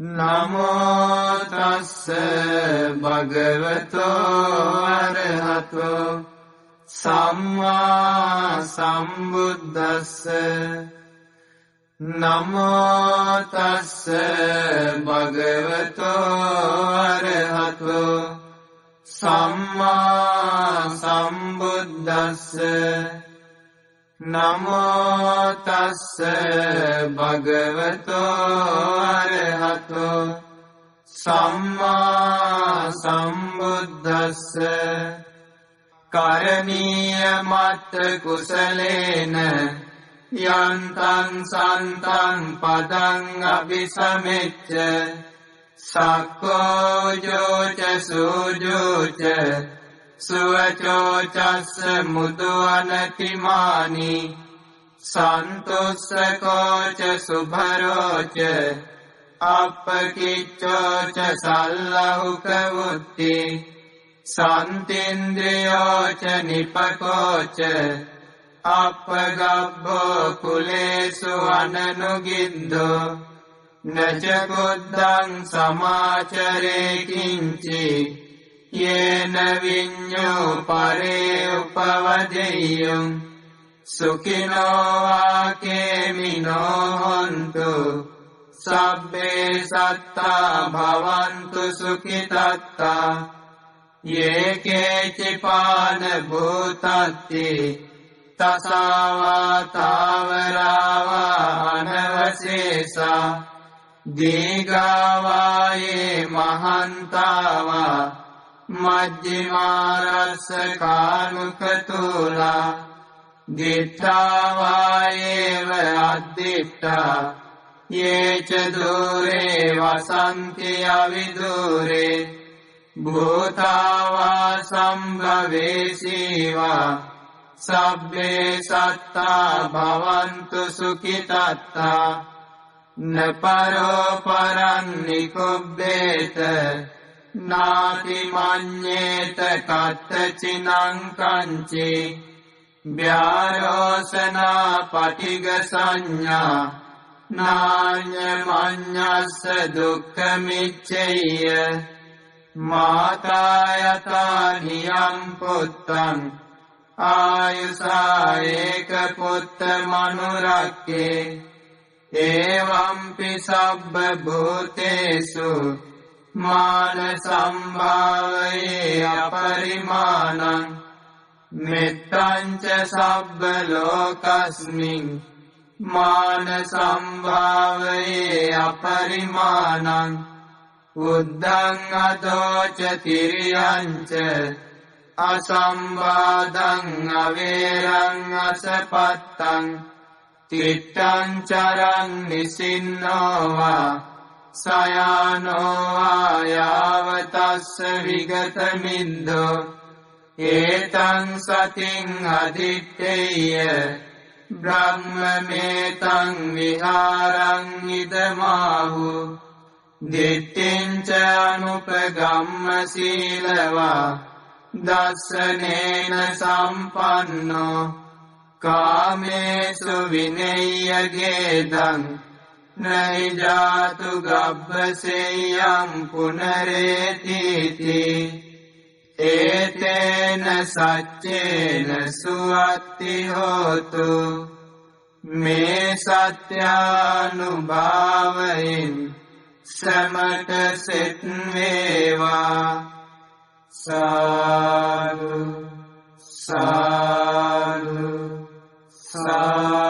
නමෝ තස්ස භගවතෝ අරහතෝ සම්මා සම්බුද්දස්ස නමෝ තස්ස භගවතෝ අරහතෝ සම්මා සම්බුද්දස්ස නමෝ තස්ස භගවතෝ අරහතෝ සම්මා සම්බුද්දස්ස කරණීය මත්ත කුසලේන යන්තං සන්තං පදං අபிසමෙච්ච සක්කෝ ජෝච සූජෝච සුවචෝචස්ස මුදු අනතිමානි සන්තුස්සකෝච සුභරෝච අපකිච්චෝච සල්ලහුක වුත්ති සන්තින්ද්‍රියෝච නිපකෝච අපගබ්බෝ කුලේසු අනනුගින්දෝ නචකුද්දං සමාචරේ කිංචි යේන විඤ්ඤෝ පරේ උපවදෙය්‍යං සුඛිනෝ වාකේමිනෝ හොන්තු සබ්බේ සත්තා භවන්තු සුඛිතත්තා යේකේචි පාන භූතත්ති තසාවා තාවරාවා අනවශේෂා දීඝාවායේ මහන්තාවා මජ්ජිමාරස්ස කානුකතුලා දිට්ඨාවායේව අද්දිට්ඨා යේච දූරේ වසන්ති අවිදූරේ භූතාවා සම්භවේසීවා සබ්බේ සත්තා භවන්තු සුඛිතත්තා නපරෝ පරං නිකුබ්බේත නාති මඤ්ඤේත කත්තචිනං කංචි ව්‍යාරෝසනා පටිග සංඥා නාඤ්ඤ මඤ්ඤස්ස දුක්ඛ මිච්ඡේය මාතා යතා නියං පුත්තං ආයුසා ඒක පුත්ත මනුරක්කේ එවම්පි සබ්බ භූතේසු මාන සම්භාවයේ අපරිමාණං මෙත්තංච සබ්බ ලෝකස්මින් මාන සම්භාවයේ අපරිමාණං උද්ධං අදෝච තිරියංච අසම්බාධං අවේරං අසපත්තං තිත්තං චරං නිසින්නෝවා සයානෝවා යාවතස්ස විගතමින්දෝ ඒතං සතින් අදිත්තේය බ්‍රහ්මමේතං විහාරං ඉදමාහු දිට්ඨිංච අනුපගම්ම සීලවා දස්සනේන සම්පන්නෝ කාමේසු විනය්‍යගේදං නහි ජාතු ගබ්බසෙය්‍යං පුනරේතිති ඒතේන සච්චේන සුවත්ති හෝතු මේ සත්‍යානුභාවයෙන් සමට සෙත් වේවා සාදු සාදු සාදු